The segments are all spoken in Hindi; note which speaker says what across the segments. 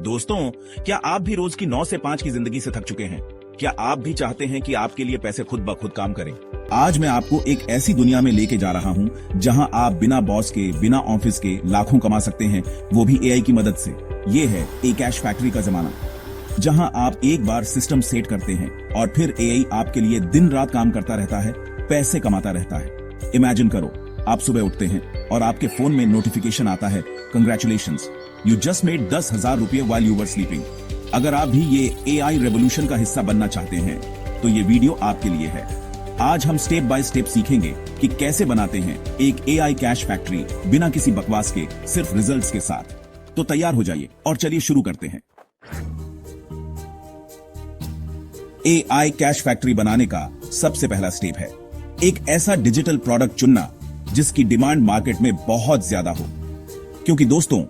Speaker 1: दोस्तों, क्या आप भी रोज की 9 से 5 की जिंदगी से थक चुके हैं? क्या आप भी चाहते हैं कि आपके लिए पैसे खुद ब खुद काम करें? आज मैं आपको एक ऐसी दुनिया में लेके जा रहा हूं जहां आप बिना बॉस के, बिना ऑफिस के लाखों कमा सकते हैं, वो भी एआई की मदद से। ये है ए कैश फैक्ट्री का जमाना, जहां आप एक बार सिस्टम सेट करते हैं और फिर एआई आपके लिए दिन रात काम करता रहता है, पैसे कमाता रहता है। इमेजिन करो, आप सुबह उठते हैं और आपके फोन में नोटिफिकेशन आता है, कंग्रेचुलेशंस, यू जस्ट मेड 10,000 रुपये व्हाइल यू वर स्लीपिंग। अगर आप भी ये एआई रेवोल्यूशन का हिस्सा बनना चाहते हैं तो ये वीडियो आपके लिए है। आज हम स्टेप बाय स्टेप सीखेंगे कि कैसे बनाते हैं एक एआई कैश फैक्ट्री बिना किसी बकवास के, सिर्फ रिजल्ट्स के साथ। तो तैयार हो जाइए और चलिए शुरू करते हैं। एआई कैश फैक्ट्री बनाने का सबसे पहला स्टेप है एक ऐसा डिजिटल प्रोडक्ट चुनना जिसकी डिमांड मार्केट में बहुत ज्यादा हो। क्योंकि दोस्तों,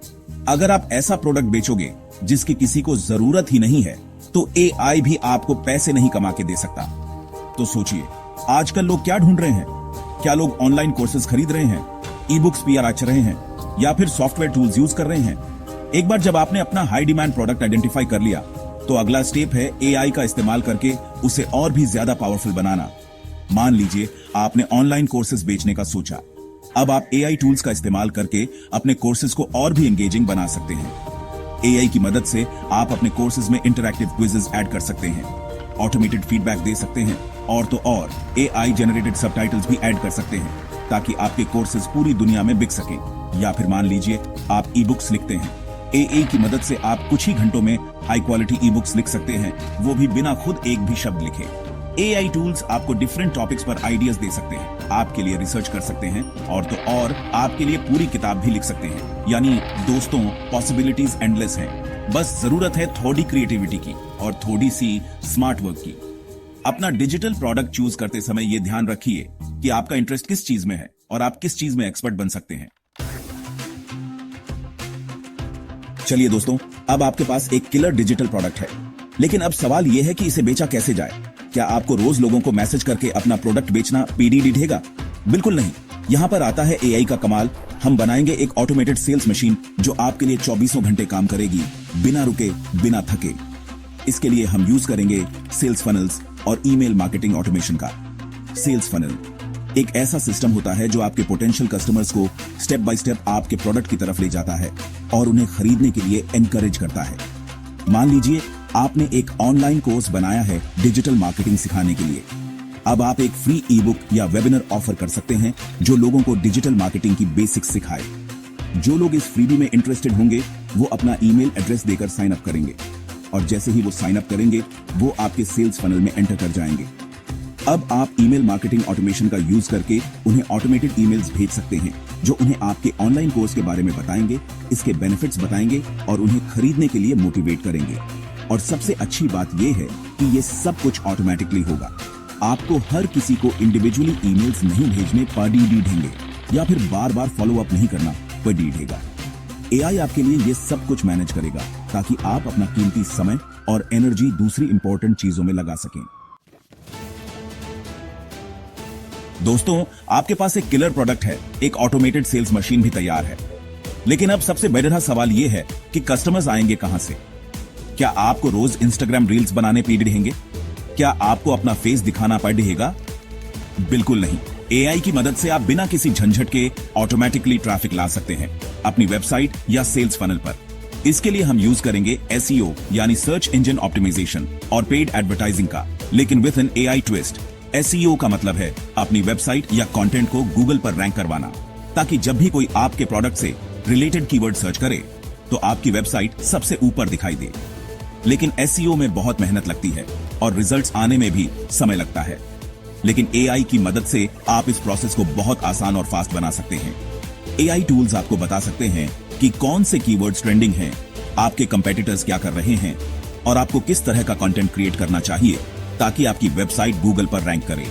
Speaker 1: अगर आप ऐसा प्रोडक्ट बेचोगे जिसकी किसी को जरूरत ही नहीं है तो एआई भी आपको पैसे नहीं कमा के दे सकता। तो सोचिए, आजकल लोग क्या ढूंढ रहे हैं? क्या लोग ऑनलाइन कोर्सेज खरीद रहे हैं, ई बुक्स पीआर आच रहे हैं, या फिर सॉफ्टवेयर टूल्स यूज कर रहे हैं? एक बार जब आपने अपना हाई डिमांड प्रोडक्ट आइडेंटिफाई कर लिया तो अगला स्टेप है एआई का इस्तेमाल करके उसे और भी ज्यादा पावरफुल बनाना। मान लीजिए आपने ऑनलाइन कोर्सेज बेचने का सोचा। अब आप एआई टूल्स का इस्तेमाल करके अपने कोर्सेज को और भी एंगेजिंग बना सकते हैं। एआई की मदद से आप अपने कोर्सेज में इंटरैक्टिव क्विजेस ऐड कर सकते हैं, ऑटोमेटेड फीडबैक दे सकते हैं और तो और एआई जनरेटेड सबटाइटल्स भी ऐड कर सकते हैं ताकि आपके कोर्सेज पूरी दुनिया में बिक सकें। या फिर मान लीजिए आप ई बुक्स लिखते हैं, एआई की मदद से आप कुछ ही घंटों में हाई क्वालिटी ई बुक्स लिख सकते हैं, वो भी बिना खुद एक भी शब्द लिखे। एआई टूल्स आपको डिफरेंट टॉपिक्स पर आइडियाज दे सकते हैं, आपके लिए रिसर्च कर सकते हैं और तो और आपके लिए पूरी किताब भी लिख सकते हैं। यानी दोस्तों, पॉसिबिलिटीज एंडलेस हैं। बस जरूरत है थोड़ी क्रिएटिविटी की और थोड़ी सी स्मार्ट वर्क की। अपना डिजिटल प्रोडक्ट चूज करते समय ये ध्यान रखिए कि आपका इंटरेस्ट किस चीज में है और आप किस चीज में एक्सपर्ट बन सकते हैं। चलिए दोस्तों, अब आपके पास एक किलर डिजिटल प्रोडक्ट है, लेकिन अब सवाल यह है कि इसे बेचा कैसे जाए। क्या आपको रोज लोगों को मैसेज करके अपना प्रोडक्ट बेचना पीडीडी ढेगा? बिल्कुल नहीं। यहां पर आता है एआई का कमाल। हम बनाएंगे एक ऑटोमेटेड सेल्स मशीन जो आपके लिए 24 घंटे काम करेगी, बिना रुके, बिना थके। इसके लिए हम यूज करेंगे सेल्स फनल्स और ईमेल मार्केटिंग ऑटोमेशन का। सेल्स फनल एक ऐसा सिस्टम होता है जो आपके पोटेंशियल कस्टमर्स को स्टेप बाय स्टेप आपके प्रोडक्ट की तरफ ले जाता है और उन्हें खरीदने के लिए एनकरेज करता है। मान लीजिए आपने एक ऑनलाइन कोर्स बनाया है डिजिटल मार्केटिंग सिखाने के लिए। अब आप एक फ्री ई बुक या वेबिनार ऑफर कर सकते हैं जो लोगों को डिजिटल मार्केटिंग की बेसिक्स सिखाए। जो लोग इस फ्रीबी में इंटरेस्टेड होंगे वो अपना ईमेल एड्रेस देकर साइन अप करेंगे और जैसे ही वो साइन अप करेंगे वो आपके सेल्स फनल में एंटर कर जाएंगे। अब आप ईमेल मार्केटिंग ऑटोमेशन का यूज करके उन्हें ऑटोमेटेड ईमेल्स भेज सकते हैं जो उन्हें आपके ऑनलाइन कोर्स के बारे में बताएंगे, इसके बेनिफिट्स बताएंगे और उन्हें खरीदने के लिए मोटिवेट करेंगे। और सबसे अच्छी बात यह है कि ये सब कुछ ऑटोमेटिकली होगा। आपको हर किसी को इंडिविजुअली ईमेल्स नहीं भेजने पर डी ढेंगे या फिर बार बार फॉलो अप नहीं करना पर डी ढेगा। एआई आपके लिए ये सब कुछ मैनेज करेगा ताकि आप अपना कीमती समय और एनर्जी दूसरी इंपॉर्टेंट चीजों में लगा सकें। दोस्तों, आपके पास एक किलर प्रोडक्ट है, एक ऑटोमेटेड सेल्स मशीन भी तैयार है। लेकिन अब सबसे बड़ा सवाल यह है कि कस्टमर्स आएंगे कहां से? क्या आपको रोज इंस्टाग्राम रील्स बनाने पड़ रहेंगे? क्या आपको अपना फेस दिखाना पड़ रहेगा? बिल्कुल नहीं। एआई की मदद से आप बिना किसी झंझट के ऑटोमेटिकली ट्रैफिक ला सकते हैं अपनी वेबसाइट या सेल्स फनल पर। इसके लिए हम यूज करेंगे एसईओ यानी सर्च इंजन ऑप्टिमाइजेशन और पेड एडवर्टाइजिंग का, लेकिन with an AI twist. SEO का मतलब है अपनी वेबसाइट या कंटेंट को गूगल पर रैंक करवाना, ताकि जब भी कोई आपके प्रोडक्ट से रिलेटेड कीवर्ड सर्च करे तो आपकी वेबसाइट सबसे ऊपर दिखाई दे। लेकिन एसईओ में बहुत मेहनत लगती है और रिजल्ट्स आने में भी समय लगता है। लेकिन एआई की मदद से आप इस प्रोसेस को बहुत आसान और फास्ट बना सकते हैं। एआई टूल्स आपको बता सकते हैं कि कौन से कीवर्ड्स ट्रेंडिंग हैं, आपके कंपेटिटर्स क्या कर रहे हैं और आपको किस तरह का कंटेंट क्रिएट करना चाहिए ताकि आपकी वेबसाइट गूगल पर रैंक करे।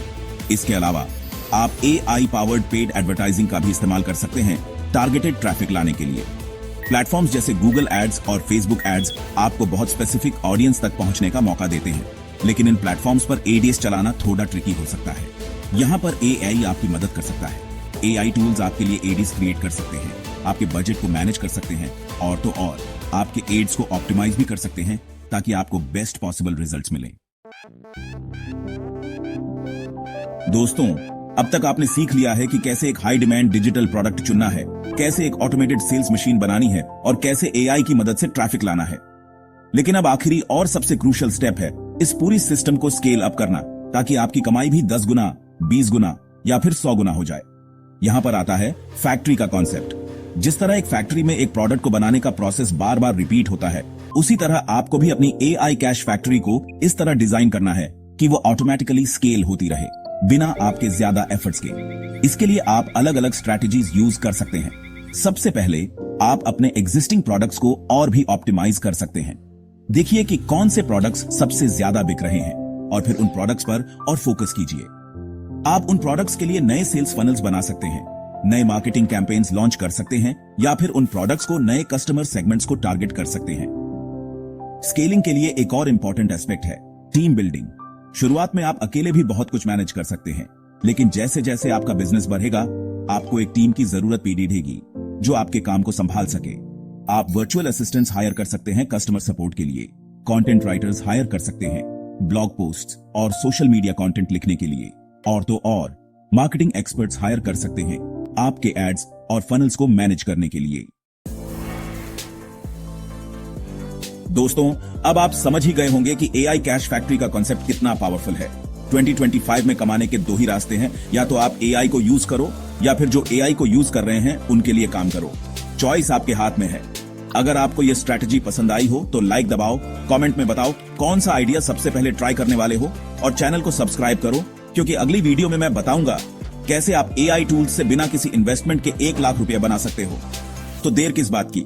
Speaker 1: इसके अलावा आप एआई पावर्ड पेड एडवर्टाइजिंग का भी इस्तेमाल कर सकते हैं टारगेटेड ट्रैफिक लाने के लिए। प्लेटफॉर्म्स जैसे गूगल एड्स और फेसबुक एड्स आपको बहुत स्पेसिफिक ऑडियंस तक पहुंचने का मौका देते हैं, लेकिन इन प्लेटफॉर्म्स पर एडीएस चलाना थोड़ा ट्रिकी हो सकता है। यहां पर एआई आपकी मदद कर सकता है। एआई टूल्स आपके लिए एडीएस क्रिएट कर सकते हैं आपके बजट को मैनेज कर सकते हैं और तो और आपके एड्स को ऑप्टिमाइज भी कर सकते हैं ताकि आपको बेस्ट पॉसिबल रिजल्ट्स मिले। दोस्तों, अब तक आपने सीख लिया है कि कैसे एक हाई डिमांड डिजिटल प्रोडक्ट चुनना है, कैसे एक ऑटोमेटेड सेल्स मशीन बनानी है और कैसे एआई की मदद से ट्रैफिक लाना है। लेकिन अब आखिरी और सबसे क्रूशियल स्टेप है इस पूरी सिस्टम को स्केल अप करना ताकि आपकी कमाई भी 10 गुना, 20 गुना या फिर 100 गुना हो जाए। यहां पर आता है फैक्ट्री का कॉन्सेप्ट। जिस तरह एक फैक्ट्री में एक प्रोडक्ट को बनाने का प्रोसेस बार बार रिपीट होता है, उसी तरह आपको भी अपनी एआई कैश फैक्ट्री को इस तरह डिजाइन करना है कि वो ऑटोमेटिकली स्केल होती रहे बिना आपके ज्यादा एफर्ट्स के। इसके लिए आप अलग अलग स्ट्रैटेजीज यूज कर सकते हैं। सबसे पहले आप अपने एग्जिस्टिंग प्रोडक्ट्स को और भी ऑप्टिमाइज कर सकते हैं। देखिए कि कौन से प्रोडक्ट्स सबसे ज्यादा बिक रहे हैं और फिर उन प्रोडक्ट्स पर और फोकस कीजिए। आप उन प्रोडक्ट्स के लिए नए सेल्स फनल्स बना सकते हैं, नए मार्केटिंग कैंपेन्स लॉन्च कर सकते हैं या फिर उन प्रोडक्ट्स को नए कस्टमर सेगमेंट्स को टारगेट कर सकते हैं। स्केलिंग के लिए एक और इंपॉर्टेंट एस्पेक्ट है टीम बिल्डिंग। शुरुआत में आप अकेले भी बहुत कुछ मैनेज कर सकते हैं, लेकिन जैसे जैसे आपका बिजनेस बढ़ेगा आपको एक टीम की जरूरत पड़ेगी जो आपके काम को संभाल सके। आप वर्चुअल असिस्टेंट्स हायर कर सकते हैं कस्टमर सपोर्ट के लिए, कंटेंट राइटर्स हायर कर सकते हैं ब्लॉग पोस्ट और सोशल मीडिया कंटेंट लिखने के लिए, और तो और मार्केटिंग एक्सपर्ट्स हायर कर सकते हैं आपके एड्स और फनल्स को मैनेज करने के लिए। दोस्तों, अब आप समझ ही गए होंगे कि एआई कैश फैक्ट्री का कॉन्सेप्ट कितना पावरफुल है। 2025 में कमाने के दो ही रास्ते हैं, या तो आप एआई को यूज करो या फिर जो एआई को यूज कर रहे हैं उनके लिए काम करो। चॉइस आपके हाथ में है। अगर आपको यह स्ट्रैटेजी पसंद आई हो तो लाइक दबाओ, कमेंट में बताओ कौन सा आइडिया सबसे पहले ट्राई करने वाले हो और चैनल को सब्सक्राइब करो, क्योंकि अगली वीडियो में मैं बताऊंगा कैसे आप एआई टूल्स से बिना किसी इन्वेस्टमेंट के 1 लाख रुपया बना सकते हो। तो देर किस बात की,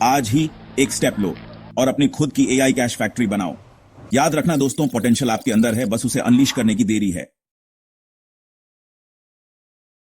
Speaker 1: आज ही एक स्टेप लो और अपनी खुद की एआई कैश फैक्ट्री बनाओ। याद रखना दोस्तों, पोटेंशियल आपके अंदर है, बस उसे अनलीश करने की देरी है।